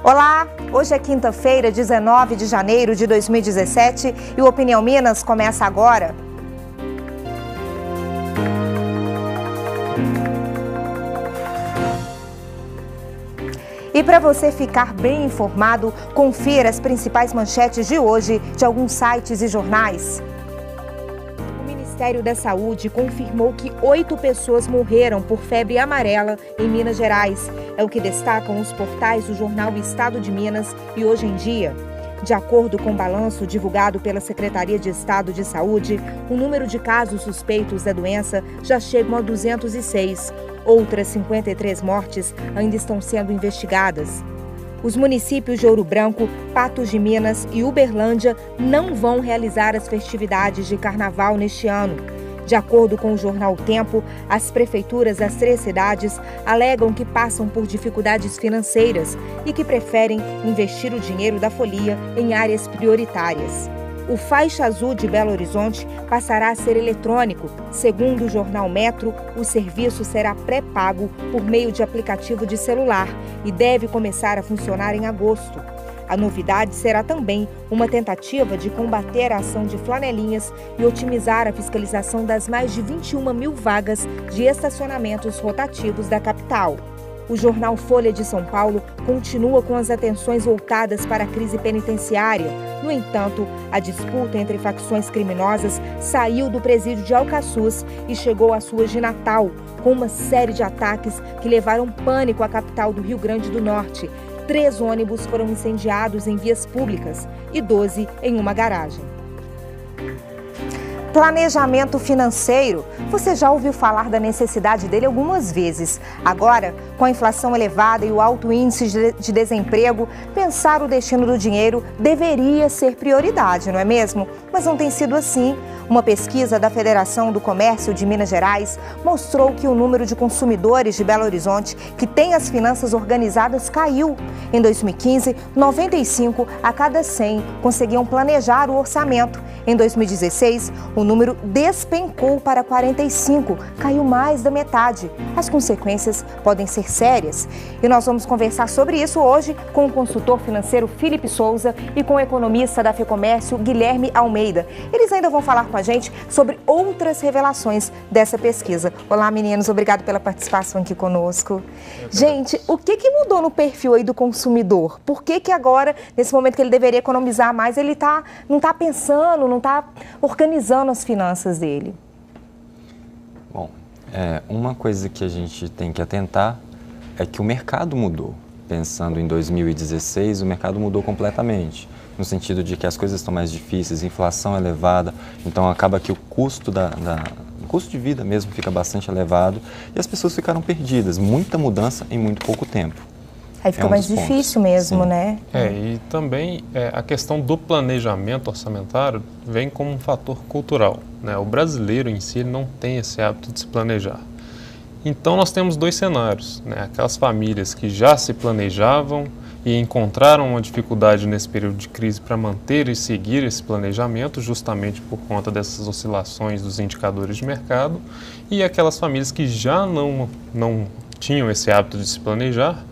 Olá, hoje é quinta-feira, 19 de janeiro de 2017 e o Opinião Minas começa agora. E para você ficar bem informado, confira as principais manchetes de hoje de alguns sites e jornais. O Ministério da Saúde confirmou que 8 pessoas morreram por febre amarela em Minas Gerais. É o que destacam os portais do jornal Estado de Minas e Hoje em Dia. De acordo com o balanço divulgado pela Secretaria de Estado de Saúde, o número de casos suspeitos da doença já chegam a 206. Outras 53 mortes ainda estão sendo investigadas. Os municípios de Ouro Branco, Patos de Minas e Uberlândia não vão realizar as festividades de carnaval neste ano. De acordo com o jornal O Tempo, as prefeituras das 3 cidades alegam que passam por dificuldades financeiras e que preferem investir o dinheiro da folia em áreas prioritárias. O Faixa Azul de Belo Horizonte passará a ser eletrônico. Segundo o jornal Metro, o serviço será pré-pago por meio de aplicativo de celular e deve começar a funcionar em agosto. A novidade será também uma tentativa de combater a ação de flanelinhas e otimizar a fiscalização das mais de 21 mil vagas de estacionamentos rotativos da capital. O jornal Folha de São Paulo continua com as atenções voltadas para a crise penitenciária. No entanto, a disputa entre facções criminosas saiu do presídio de Alcaçuz e chegou às ruas de Natal, com uma série de ataques que levaram pânico à capital do Rio Grande do Norte. 3 ônibus foram incendiados em vias públicas e 12 em uma garagem. Planejamento financeiro. Você já ouviu falar da necessidade dele algumas vezes. Agora, com a inflação elevada e o alto índice de desemprego, pensar o destino do dinheiro deveria ser prioridade, não é mesmo? Mas não tem sido assim. Uma pesquisa da Federação do Comércio de Minas Gerais mostrou que o número de consumidores de Belo Horizonte que tem as finanças organizadas caiu. Em 2015, 95 a cada 100 conseguiam planejar o orçamento. Em 2016, o número despencou para 45, caiu mais da metade. As consequências podem ser sérias. E nós vamos conversar sobre isso hoje com o consultor financeiro Felipe Souza e com o economista da FEComércio, Guilherme Almeida. Eles ainda vão falar com a gente sobre outras revelações dessa pesquisa. Olá, meninos, obrigado pela participação aqui conosco. Gente, o que mudou no perfil aí do consumidor? Por que agora, nesse momento que ele deveria economizar mais, ele não está pensando, não está organizando as finanças dele? Bom, uma coisa que a gente tem que atentar é que o mercado mudou. Pensando em 2016, o mercado mudou completamente, no sentido de que as coisas estão mais difíceis, a inflação é elevada, então acaba que o custo o custo de vida mesmo fica bastante elevado e as pessoas ficaram perdidas, muita mudança em muito pouco tempo. Aí fica mais difícil mesmo, né? E também a questão do planejamento orçamentário vem como um fator cultural, né? O brasileiro em si não tem esse hábito de se planejar. Então nós temos 2 cenários, né? Aquelas famílias que já se planejavam e encontraram uma dificuldade nesse período de crise para manter e seguir esse planejamento, justamente por conta dessas oscilações dos indicadores de mercado, e aquelas famílias que já não tinham esse hábito de se planejar,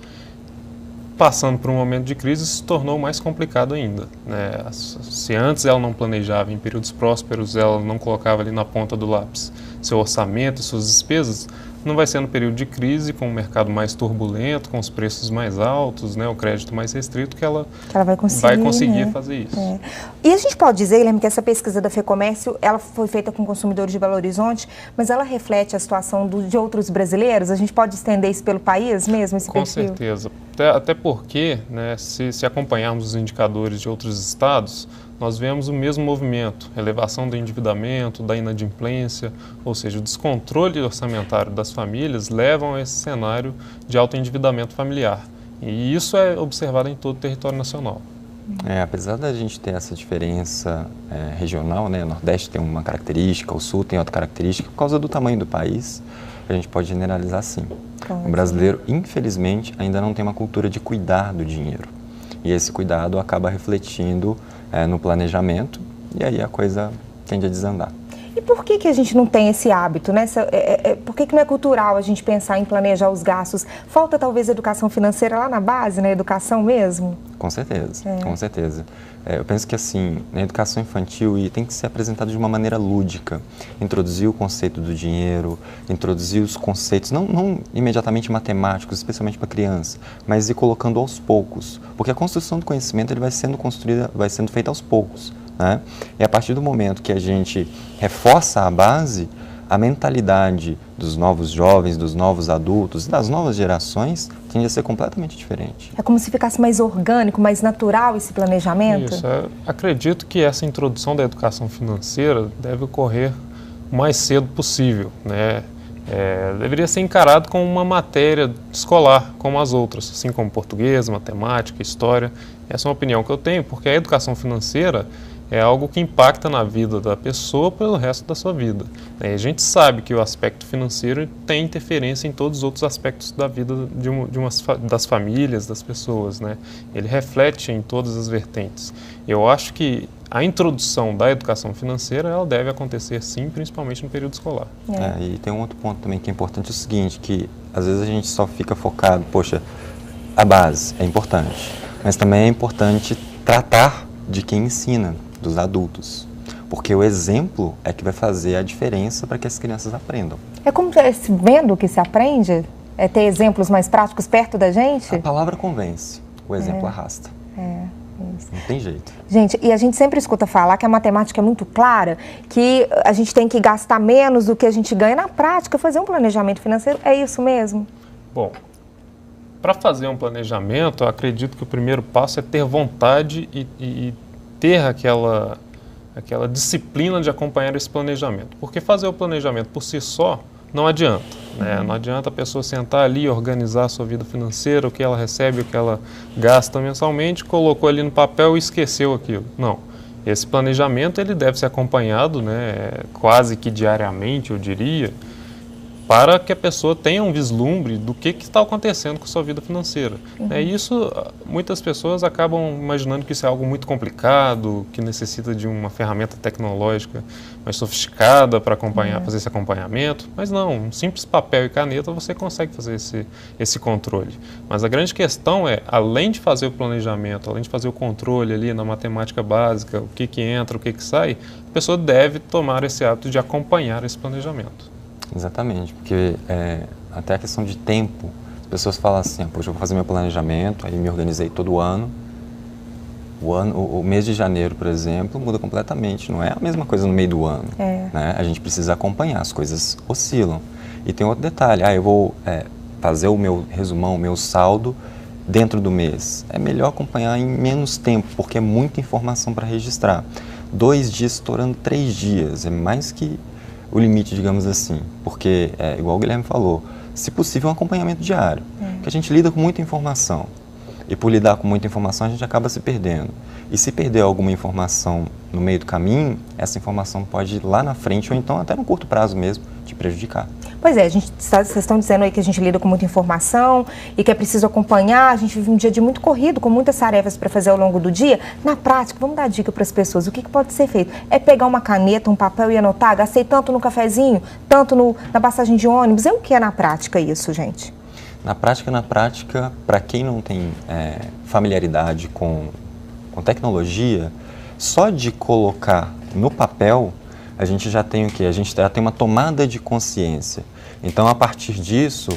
passando por um momento de crise, se tornou mais complicado ainda, né? Se antes ela não planejava em períodos prósperos, ela não colocava ali na ponta do lápis seu orçamento, suas despesas, não vai ser no período de crise, com o mercado mais turbulento, com os preços mais altos, né, o crédito mais restrito, que ela vai conseguir né? fazer isso. E a gente pode dizer, Guilherme, que essa pesquisa da FEComércio, ela foi feita com consumidores de Belo Horizonte, mas ela reflete a situação de outros brasileiros? A gente pode estender isso pelo país mesmo, esse perfil? Com certeza. Até porque, né, se acompanharmos os indicadores de outros estados, nós vemos o mesmo movimento, elevação do endividamento, da inadimplência, ou seja, o descontrole orçamentário das famílias levam a esse cenário de alto endividamento familiar. E isso é observado em todo o território nacional. Apesar da gente ter essa diferença regional, né, o Nordeste tem uma característica, o Sul tem outra característica, por causa do tamanho do país, a gente pode generalizar sim. O brasileiro, infelizmente, ainda não tem uma cultura de cuidar do dinheiro. E esse cuidado acaba refletindo no planejamento e aí a coisa tende a desandar. E por que a gente não tem esse hábito, né? Por que não é cultural a gente pensar em planejar os gastos? Falta talvez educação financeira lá na base, na educação mesmo? Com certeza, com certeza. Eu penso que assim, na educação infantil tem que ser apresentado de uma maneira lúdica. Introduzir o conceito do dinheiro, introduzir os conceitos, não imediatamente matemáticos, especialmente para criança, mas ir colocando aos poucos. Porque a construção do conhecimento ele vai sendo construída, vai sendo feita aos poucos, né? E a partir do momento que a gente reforça a base, a mentalidade dos novos jovens, dos novos adultos, das novas gerações, tende a ser completamente diferente. É como se ficasse mais orgânico, mais natural esse planejamento? Isso, acredito que essa introdução da educação financeira deve ocorrer o mais cedo possível, né? Deveria ser encarado como uma matéria escolar, como as outras, assim como português, matemática, história. Essa é uma opinião que eu tenho, porque a educação financeira é algo que impacta na vida da pessoa pelo resto da sua vida. E a gente sabe que o aspecto financeiro tem interferência em todos os outros aspectos da vida das famílias, das pessoas, né? Ele reflete em todas as vertentes. Eu acho que a introdução da educação financeira ela deve acontecer sim, principalmente no período escolar. E tem um outro ponto também que é importante, é o seguinte, que às vezes a gente só fica focado, poxa, a base é importante, mas também é importante tratar de quem ensina, dos adultos, porque o exemplo é que vai fazer a diferença para que as crianças aprendam. É como vendo que se aprende? É ter exemplos mais práticos perto da gente? A palavra convence, o exemplo arrasta. Isso. Não tem jeito. Gente, e a gente sempre escuta falar que a matemática é muito clara, que a gente tem que gastar menos do que a gente ganha. Na prática, fazer um planejamento financeiro é isso mesmo? Bom, para fazer um planejamento, eu acredito que o primeiro passo é ter vontade e ter aquela disciplina de acompanhar esse planejamento. Porque fazer o planejamento por si só não adianta, né? Não adianta a pessoa sentar ali e organizar a sua vida financeira, o que ela recebe, o que ela gasta mensalmente, colocou ali no papel e esqueceu aquilo. Não. Esse planejamento ele deve ser acompanhado, né, quase que diariamente, eu diria, para que a pessoa tenha um vislumbre do que está acontecendo com a sua vida financeira. Isso, muitas pessoas acabam imaginando que isso é algo muito complicado, que necessita de uma ferramenta tecnológica mais sofisticada para fazer esse acompanhamento, mas não, um simples papel e caneta você consegue fazer esse controle. Mas a grande questão é, além de fazer o planejamento, além de fazer o controle ali na matemática básica, o que entra, o que sai, a pessoa deve tomar esse hábito de acompanhar esse planejamento. Exatamente, porque até a questão de tempo, as pessoas falam assim, poxa, eu vou fazer meu planejamento, aí me organizei todo ano. O mês de janeiro, por exemplo, muda completamente, não é a mesma coisa no meio do ano. Né? A gente precisa acompanhar, as coisas oscilam. E tem outro detalhe, eu vou fazer o meu resumão, o meu saldo dentro do mês. É melhor acompanhar em menos tempo, porque é muita informação para registrar. 2 dias estourando 3 dias, é mais que o limite, digamos assim, porque, igual o Guilherme falou, se possível um acompanhamento diário, porque a gente lida com muita informação, e por lidar com muita informação a gente acaba se perdendo. E se perder alguma informação no meio do caminho, essa informação pode ir lá na frente, ou então até no curto prazo mesmo, te prejudicar. Pois é, vocês estão dizendo aí que a gente lida com muita informação e que é preciso acompanhar, a gente vive um dia de muito corrido, com muitas tarefas para fazer ao longo do dia. Na prática, vamos dar dica para as pessoas, o que pode ser feito? É pegar uma caneta, um papel e anotar, gastei tanto no cafezinho, tanto na passagem de ônibus, o que é na prática isso, gente? Na prática, para quem não tem familiaridade com tecnologia, só de colocar no papel, a gente já tem o quê? A gente já tem uma tomada de consciência. Então, a partir disso,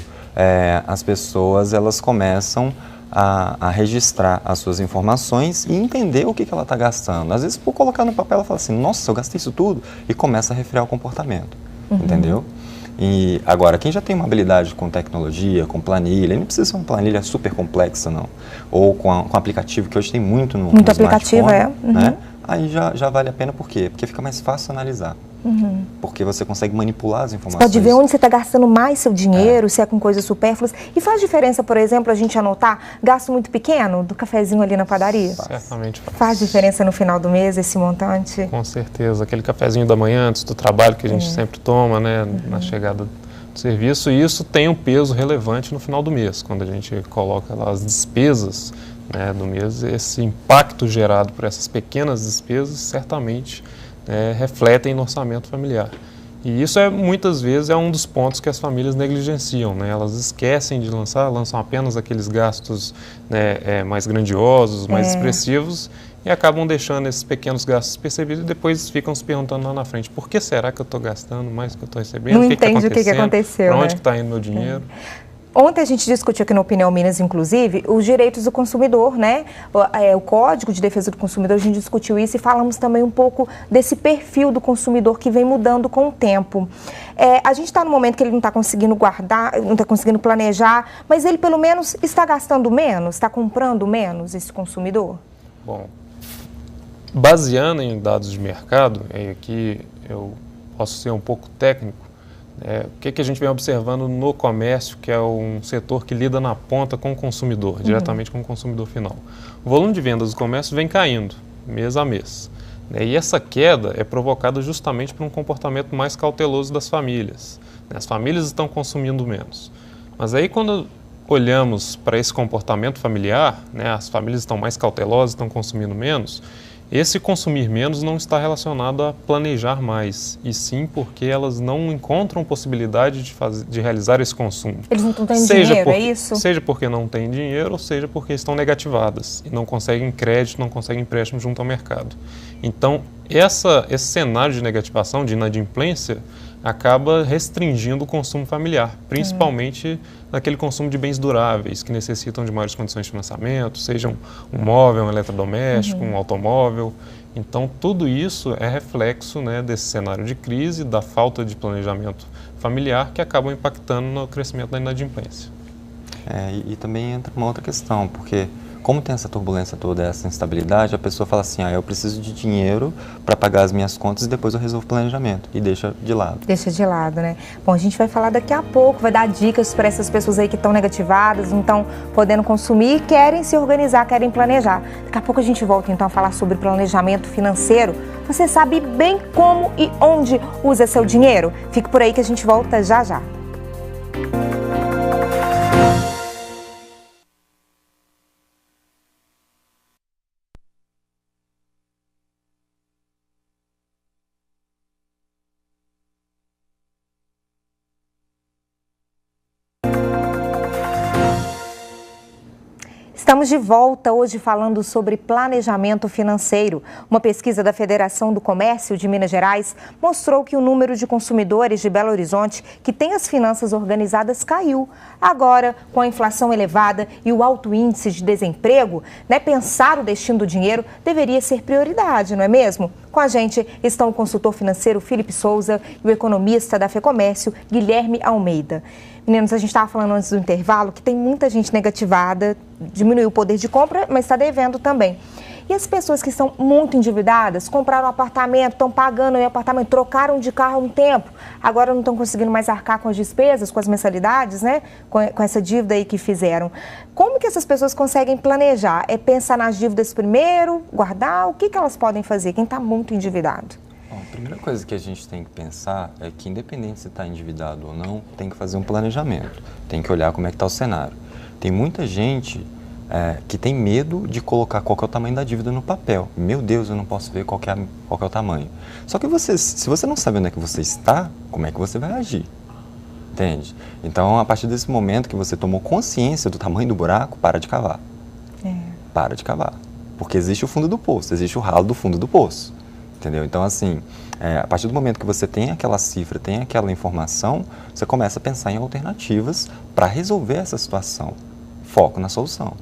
as pessoas elas começam a registrar as suas informações e entender o que ela está gastando. Às vezes, por colocar no papel, ela fala assim, nossa, eu gastei isso tudo, e começa a refrear o comportamento, entendeu? E agora, quem já tem uma habilidade com tecnologia, com planilha, não precisa ser uma planilha super complexa, não. Ou com aplicativo, que hoje tem muito no aplicativo, né? Aí já vale a pena, por quê? Porque fica mais fácil analisar. Porque você consegue manipular as informações. Você pode ver onde você está gastando mais seu dinheiro, se é com coisas supérfluas. E faz diferença, por exemplo, a gente anotar gasto muito pequeno do cafezinho ali na padaria? Certamente faz. Faz diferença no final do mês esse montante? Com certeza. Aquele cafezinho da manhã antes do trabalho que a gente sempre toma, né, na chegada do serviço. E isso tem um peso relevante no final do mês, quando a gente coloca lá as despesas, né, do mês. Esse impacto gerado por essas pequenas despesas certamente refletem no orçamento familiar. E isso muitas vezes é um dos pontos que as famílias negligenciam, né? Elas esquecem de lançam apenas aqueles gastos, né, mais grandiosos, mais expressivos, e acabam deixando esses pequenos gastos percebidos e depois ficam se perguntando lá na frente, por que será que eu estou gastando mais do que eu estou recebendo? Não entende o que aconteceu, para onde está indo meu dinheiro? Ontem a gente discutiu aqui no Opinião Minas, inclusive, os direitos do consumidor, né? O Código de Defesa do Consumidor, a gente discutiu isso e falamos também um pouco desse perfil do consumidor que vem mudando com o tempo. A gente está no momento que ele não está conseguindo guardar, não está conseguindo planejar, mas ele pelo menos está gastando menos, está comprando menos, esse consumidor? Bom, baseando em dados de mercado, aqui eu posso ser um pouco técnico, o que a gente vem observando no comércio, que é um setor que lida na ponta com o consumidor, diretamente com o consumidor final. O volume de vendas do comércio vem caindo, mês a mês. E essa queda é provocada justamente por um comportamento mais cauteloso das famílias. As famílias estão consumindo menos. Mas aí quando olhamos para esse comportamento familiar, as famílias estão mais cautelosas, estão consumindo menos, esse consumir menos não está relacionado a planejar mais, e sim porque elas não encontram possibilidade de realizar esse consumo. Eles não têm dinheiro, é isso? Seja porque não têm dinheiro, ou seja porque estão negativadas e não conseguem crédito, não conseguem empréstimo junto ao mercado. Então, esse cenário de negativação, de inadimplência, acaba restringindo o consumo familiar, principalmente naquele consumo de bens duráveis, que necessitam de maiores condições de financiamento, seja um móvel, um eletrodoméstico, um automóvel. Então, tudo isso é reflexo, desse cenário de crise, da falta de planejamento familiar, que acabam impactando no crescimento da inadimplência. E também entra uma outra questão, porque como tem essa turbulência toda, essa instabilidade, a pessoa fala assim, eu preciso de dinheiro para pagar as minhas contas e depois eu resolvo o planejamento, e deixa de lado. Deixa de lado, né? Bom, a gente vai falar daqui a pouco, vai dar dicas para essas pessoas aí que estão negativadas, não estão podendo consumir, querem se organizar, querem planejar. Daqui a pouco a gente volta então a falar sobre planejamento financeiro. Você sabe bem como e onde usa seu dinheiro? Fique por aí que a gente volta já já. Estamos de volta hoje falando sobre planejamento financeiro. Uma pesquisa da Federação do Comércio de Minas Gerais mostrou que o número de consumidores de Belo Horizonte que tem as finanças organizadas caiu. Agora, com a inflação elevada e o alto índice de desemprego, pensar o destino do dinheiro deveria ser prioridade, não é mesmo? Com a gente estão o consultor financeiro Felipe Souza e o economista da FEComércio, Guilherme Almeida. Meninos, a gente estava falando antes do intervalo que tem muita gente negativada, diminuiu o poder de compra, mas está devendo também. E as pessoas que estão muito endividadas, compraram um apartamento, estão pagando o apartamento, trocaram de carro há um tempo, agora não estão conseguindo mais arcar com as despesas, com as mensalidades, com essa dívida aí que fizeram. Como que essas pessoas conseguem planejar? É pensar nas dívidas primeiro, guardar? O que elas podem fazer, quem está muito endividado? Bom, a primeira coisa que a gente tem que pensar é que, independente se está endividado ou não, tem que fazer um planejamento, tem que olhar como é que está o cenário. Tem muita gente que tem medo de colocar qual que é o tamanho da dívida no papel. Meu Deus, eu não posso ver qual que é o tamanho. Só que se você não sabe onde é que você está, como é que você vai agir? Entende? Então, a partir desse momento que você tomou consciência do tamanho do buraco, para de cavar. Para de cavar. Porque existe o fundo do poço, existe o ralo do fundo do poço. Entendeu? Então, assim, a partir do momento que você tem aquela cifra, tem aquela informação, você começa a pensar em alternativas para resolver essa situação. Foco na solução.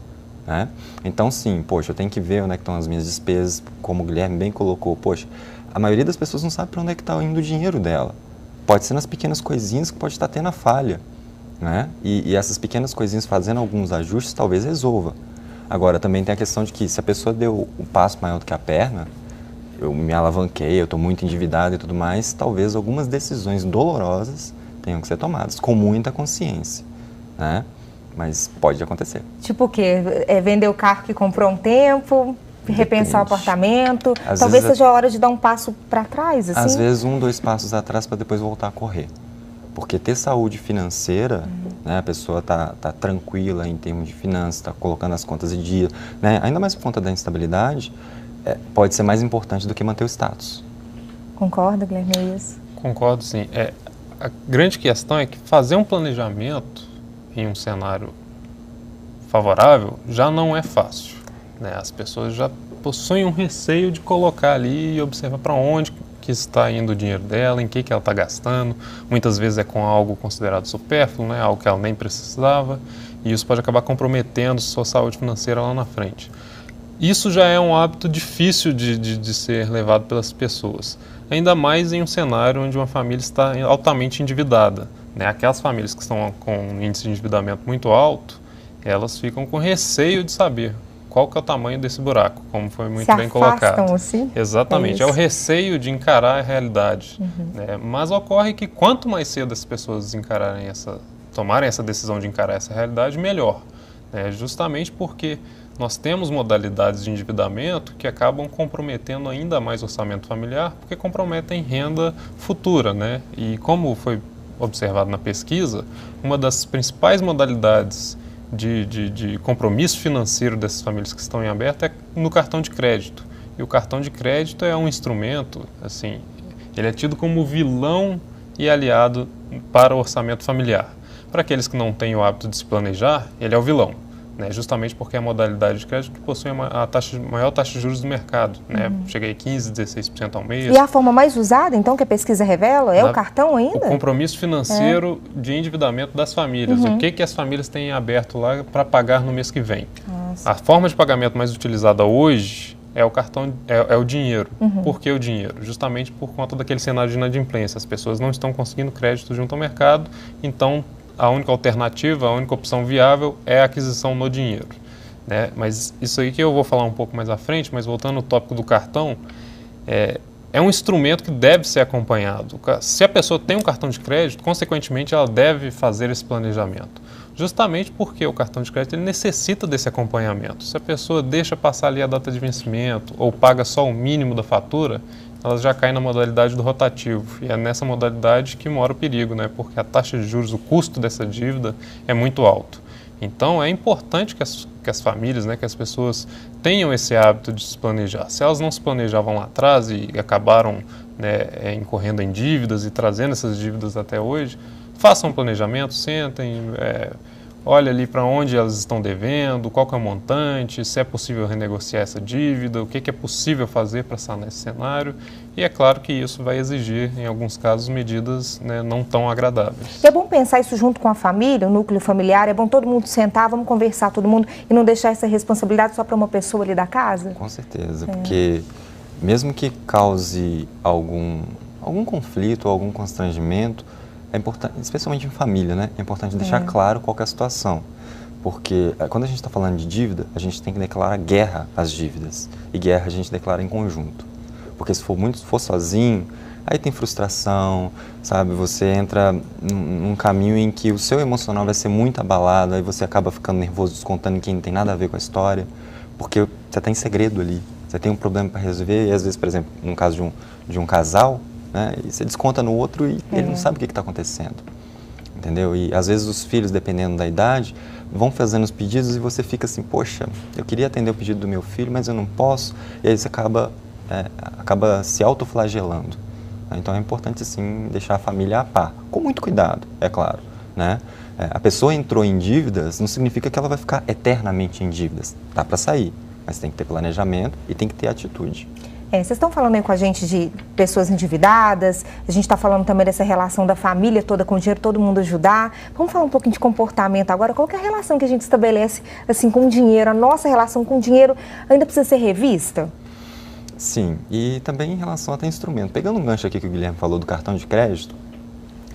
Então, sim, poxa, eu tenho que ver onde é que estão as minhas despesas, como o Guilherme bem colocou. Poxa, a maioria das pessoas não sabe para onde é que está indo o dinheiro dela. Pode ser nas pequenas coisinhas que pode estar tendo a falha. E essas pequenas coisinhas, fazendo alguns ajustes, talvez resolva. Agora, também tem a questão de que se a pessoa deu um passo maior do que a perna, eu me alavanquei, eu estou muito endividado e tudo mais, talvez algumas decisões dolorosas tenham que ser tomadas, com muita consciência, Mas pode acontecer. Tipo o quê? Vender o carro que comprou há um tempo, repensar o apartamento, talvez seja a hora de dar um passo para trás, assim? Às vezes 1, 2 passos atrás para depois voltar a correr. Porque ter saúde financeira, a pessoa está tranquila em termos de finanças, está colocando as contas em dia, ainda mais por conta da instabilidade, pode ser mais importante do que manter o status. Concorda, Guilherme, é isso? Concordo, sim. A grande questão é que fazer um planejamento em um cenário favorável já não é fácil, né? As pessoas já possuem um receio de colocar ali e observar para onde que está indo o dinheiro dela, em que ela está gastando. Muitas vezes é com algo considerado supérfluo, né? Algo que ela nem precisava, e isso pode acabar comprometendo sua saúde financeira lá na frente. Isso já é um hábito difícil de ser levado pelas pessoas, ainda mais em um cenário onde uma família está altamente endividada, né? Aquelas famílias que estão com um índice de endividamento muito alto, elas ficam com receio de saber qual que é o tamanho desse buraco, como foi muito bem colocado. Assim? Exatamente, é o receio de encarar a realidade. Né? Mas ocorre que quanto mais cedo as pessoas tomarem essa decisão de encarar essa realidade, melhor. Né? Justamente porque nós temos modalidades de endividamento que acabam comprometendo ainda mais o orçamento familiar, porque comprometem renda futura, né? E como foi observado na pesquisa, uma das principais modalidades de compromisso financeiro dessas famílias que estão em aberto é no cartão de crédito. E o cartão de crédito é um instrumento, assim, ele é tido como vilão e aliado para o orçamento familiar. Para aqueles que não têm o hábito de se planejar, ele é o vilão. Né, justamente porque é a modalidade de crédito que possui a maior taxa de juros do mercado. Né? Chega aí 15%, 16% ao mês. E a forma mais usada, então, que a pesquisa revela, é o cartão ainda? O compromisso financeiro de endividamento das famílias. O que as famílias têm aberto lá para pagar no mês que vem. Nossa. A forma de pagamento mais utilizada hoje é o cartão, é o dinheiro. Por que o dinheiro? Justamente por conta daquele cenário de inadimplência. As pessoas não estão conseguindo crédito junto ao mercado, então a única alternativa, a única opção viável é a aquisição no dinheiro. Né? Mas isso aí que eu vou falar um pouco mais à frente, mas voltando ao tópico do cartão, é um instrumento que deve ser acompanhado. Se a pessoa tem um cartão de crédito, consequentemente ela deve fazer esse planejamento. Justamente porque o cartão de crédito ele necessita desse acompanhamento. Se a pessoa deixa passar ali a data de vencimento ou paga só o mínimo da fatura, ela já cai na modalidade do rotativo. E é nessa modalidade que mora o perigo, né? Porque a taxa de juros, o custo dessa dívida é muito alto. Então, é importante que as famílias, né, que as pessoas tenham esse hábito de se planejar. Se elas não se planejavam lá atrás e acabaram, né, incorrendo em dívidas e trazendo essas dívidas até hoje, façam um planejamento, sentem, olha ali para onde elas estão devendo, qual que é o montante, se é possível renegociar essa dívida, o que é possível fazer para sanar esse cenário. E é claro que isso vai exigir, em alguns casos, medidas, né, não tão agradáveis. E é bom pensar isso junto com a família, o núcleo familiar, é bom todo mundo sentar, vamos conversar todo mundo e não deixar essa responsabilidade só para uma pessoa ali da casa? Com certeza, porque mesmo que cause algum conflito, algum constrangimento, é importante, especialmente em família, né? É importante deixar claro qual que é a situação. Porque quando a gente está falando de dívida, a gente tem que declarar guerra às dívidas. E guerra a gente declara em conjunto. Porque se for sozinho, aí tem frustração, sabe? Você entra num caminho em que o seu emocional vai ser muito abalado, aí você acaba ficando nervoso, descontando em quem não tem nada a ver com a história, porque você está em segredo ali. Você tem um problema para resolver e às vezes, por exemplo, no caso de um casal, né, e você desconta no outro e ele não sabe o que está acontecendo, entendeu? E às vezes os filhos, dependendo da idade, vão fazendo os pedidos e você fica assim, poxa, eu queria atender o pedido do meu filho, mas eu não posso, e aí você acaba se autoflagelando. Então é importante, sim, deixar a família a par, com muito cuidado, é claro, né? A pessoa entrou em dívidas, não significa que ela vai ficar eternamente em dívidas, dá para sair, mas tem que ter planejamento e tem que ter atitude. Vocês estão falando aí com a gente de pessoas endividadas, a gente está falando também dessa relação da família toda com o dinheiro, todo mundo ajudar. Vamos falar um pouquinho de comportamento agora. Qual que é a relação que a gente estabelece assim, com o dinheiro? A nossa relação com o dinheiro ainda precisa ser revista? Sim, e também em relação até instrumento. Pegando um gancho aqui que o Guilherme falou do cartão de crédito,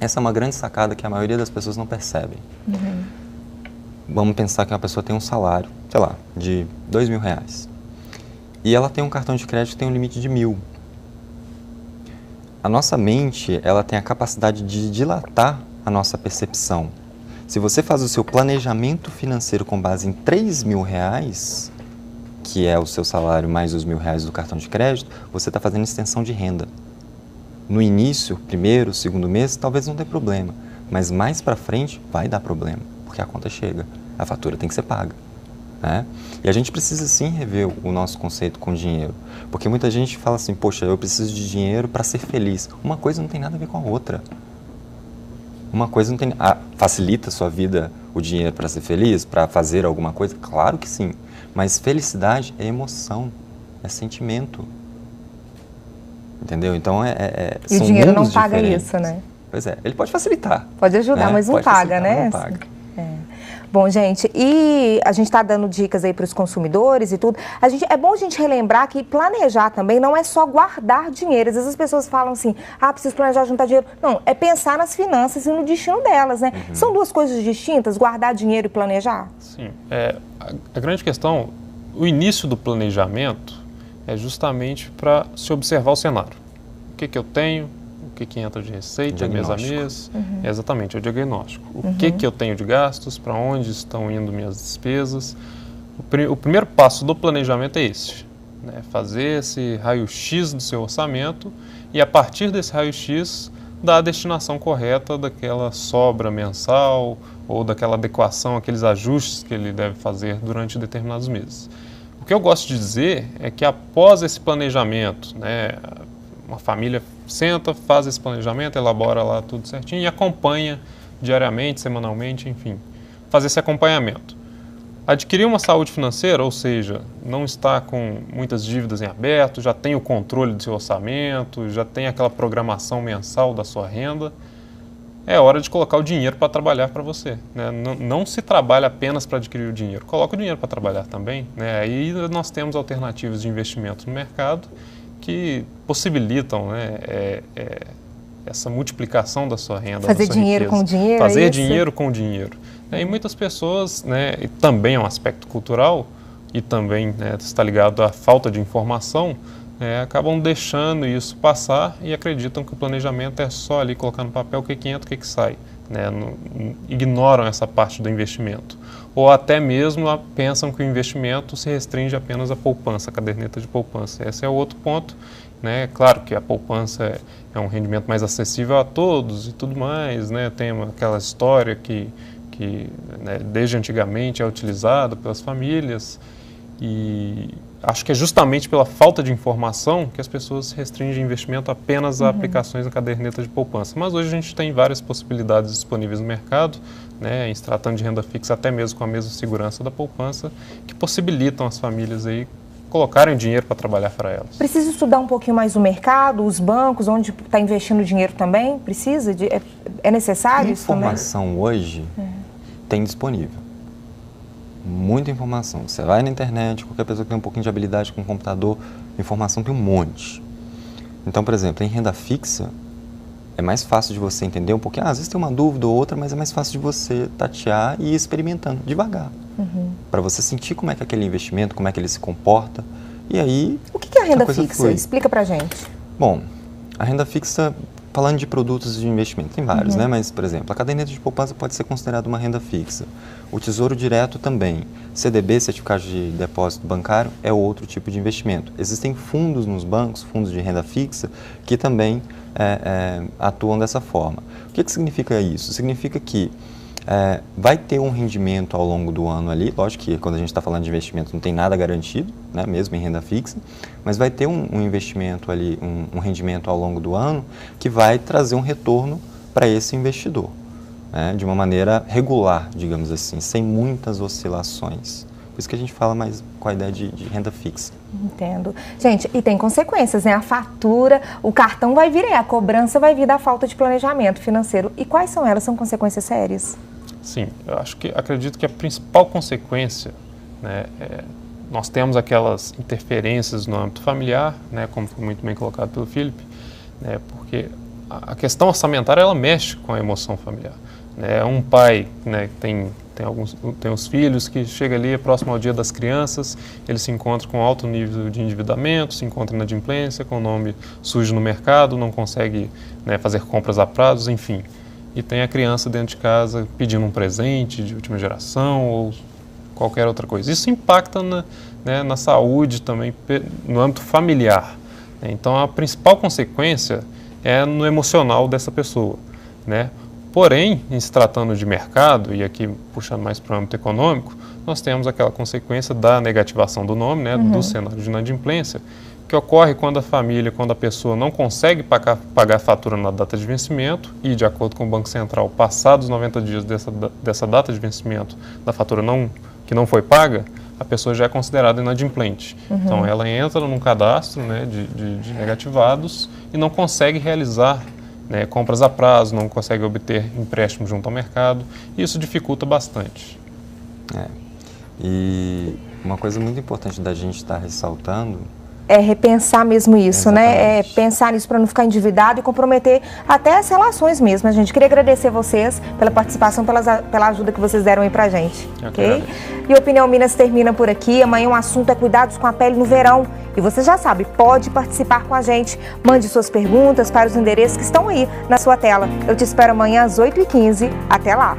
essa é uma grande sacada que a maioria das pessoas não percebem. Vamos pensar que uma pessoa tem um salário, sei lá, de R$2.000. E ela tem um cartão de crédito que tem um limite de 1.000. A nossa mente, ela tem a capacidade de dilatar a nossa percepção. Se você faz o seu planejamento financeiro com base em R$3.000, que é o seu salário mais os R$1.000 do cartão de crédito, você está fazendo extensão de renda. No início, primeiro, segundo mês, talvez não dê problema, mas mais para frente vai dar problema, porque a conta chega, a fatura tem que ser paga. né? E a gente precisa sim rever o nosso conceito com dinheiro, porque muita gente fala assim, poxa, eu preciso de dinheiro para ser feliz. Uma coisa não tem nada a ver com a outra. Uma coisa não tem... facilita a sua vida o dinheiro para ser feliz, para fazer alguma coisa? Claro que sim, mas felicidade é emoção, é sentimento. Entendeu? Então, e o dinheiro não paga isso, né? Pois é, ele pode facilitar. Pode ajudar, né? Mas não paga, né? Não paga. Bom, gente, e a gente está dando dicas aí para os consumidores e tudo. É bom a gente relembrar que planejar também não é só guardar dinheiro. Às vezes as pessoas falam assim, preciso planejar juntar dinheiro. Não, é pensar nas finanças e no destino delas, né? São duas coisas distintas, guardar dinheiro e planejar? Sim. A grande questão, o início do planejamento é justamente para se observar o cenário. O que eu tenho? O que entra de receita, mês a mês, exatamente, é o diagnóstico. O que eu tenho de gastos, para onde estão indo minhas despesas. O primeiro passo do planejamento é esse, né? Fazer esse raio-x do seu orçamento e a partir desse raio-x dar a destinação correta daquela sobra mensal ou daquela adequação, aqueles ajustes que ele deve fazer durante determinados meses. O que eu gosto de dizer é que após esse planejamento, né, uma família senta, faz esse planejamento, elabora lá tudo certinho e acompanha diariamente, semanalmente, enfim, fazer esse acompanhamento. Adquirir uma saúde financeira, ou seja, não está com muitas dívidas em aberto, já tem o controle do seu orçamento, já tem aquela programação mensal da sua renda, é hora de colocar o dinheiro para trabalhar para você, né? Não se trabalha apenas para adquirir o dinheiro, coloca o dinheiro para trabalhar também, né? Aí nós temos alternativas de investimento no mercado que possibilitam, né, essa multiplicação da sua renda, fazer da sua dinheiro riqueza. com dinheiro. Fazer dinheiro com dinheiro. E muitas pessoas, né, e também é um aspecto cultural e também, né, está ligado à falta de informação, acabam deixando isso passar e acreditam que o planejamento é só ali colocar no papel o que entra, o que sai. Né, ignoram essa parte do investimento. Ou até mesmo pensam que o investimento se restringe apenas à poupança, à caderneta de poupança. Esse é o outro ponto. Né? Claro que a poupança é um rendimento mais acessível a todos e tudo mais, né? Tem aquela história que né, desde antigamente é utilizada pelas famílias e acho que é justamente pela falta de informação que as pessoas restringem investimento apenas a aplicações na caderneta de poupança. Mas hoje a gente tem várias possibilidades disponíveis no mercado, né, em se tratando de renda fixa, até mesmo com a mesma segurança da poupança, que possibilitam as famílias aí colocarem dinheiro para trabalhar para elas. Precisa estudar um pouquinho mais o mercado, os bancos, onde está investindo dinheiro também? Precisa? É necessário isso também? Informação hoje tem disponível. Muita informação. Você vai na internet, qualquer pessoa que tem um pouquinho de habilidade com o computador, informação tem um monte. Então, por exemplo, em renda fixa, é mais fácil de você entender um pouquinho. Às vezes tem uma dúvida ou outra, mas é mais fácil de você tatear e ir experimentando devagar. Para você sentir como é que aquele investimento, como é que ele se comporta. E aí... O que é a renda fixa? Explica pra gente. Bom, a renda fixa, falando de produtos de investimento, tem vários, né? Mas, por exemplo, a caderneta de poupança pode ser considerada uma renda fixa. O Tesouro Direto também. CDB, Certificado de Depósito Bancário, é outro tipo de investimento. Existem fundos nos bancos, fundos de renda fixa, que também atuam dessa forma. O que significa isso? Significa que vai ter um rendimento ao longo do ano ali, lógico que quando a gente está falando de investimento não tem nada garantido, né, mesmo em renda fixa, mas vai ter um investimento ali, um rendimento ao longo do ano que vai trazer um retorno para esse investidor, né, de uma maneira regular, digamos assim, sem muitas oscilações. Por isso que a gente fala mais com a ideia de renda fixa. Entendo. Gente, e tem consequências, né? A fatura, o cartão vai vir aí, a cobrança vai vir da falta de planejamento financeiro. E quais são elas? São consequências sérias? Sim, acredito que a principal consequência, né, nós temos aquelas interferências no âmbito familiar, né, como foi muito bem colocado pelo Felipe, né, porque a questão orçamentária ela mexe com a emoção familiar. Né, um pai, né, tem os filhos que chega ali próximo ao Dia das Crianças, ele se encontra com alto nível de endividamento, se encontra na inadimplência, com o nome sujo no mercado, não consegue, né, fazer compras a prazos, enfim. E tem a criança dentro de casa pedindo um presente de última geração ou qualquer outra coisa. Isso impacta na saúde também, no âmbito familiar. Então, a principal consequência é no emocional dessa pessoa, né? Porém, em se tratando de mercado, e aqui puxando mais para o âmbito econômico, nós temos aquela consequência da negativação do nome, né, do cenário de inadimplência, que ocorre quando a família, quando a pessoa não consegue pagar a fatura na data de vencimento e, de acordo com o Banco Central, passados os 90 dias dessa data de vencimento da fatura que não foi paga, a pessoa já é considerada inadimplente. Então, ela entra num cadastro, né, de negativados e não consegue realizar, né, compras a prazo, não consegue obter empréstimo junto ao mercado, e isso dificulta bastante. E uma coisa muito importante da gente estar ressaltando é repensar mesmo isso, né? É pensar nisso para não ficar endividado e comprometer até as relações mesmo. A gente queria agradecer vocês pela participação, pela ajuda que vocês deram aí pra gente, ok? E o Opinião Minas termina por aqui. Amanhã o assunto é cuidados com a pele no verão. E você já sabe, pode participar com a gente. Mande suas perguntas para os endereços que estão aí na sua tela. Eu te espero amanhã às 8h15. Até lá!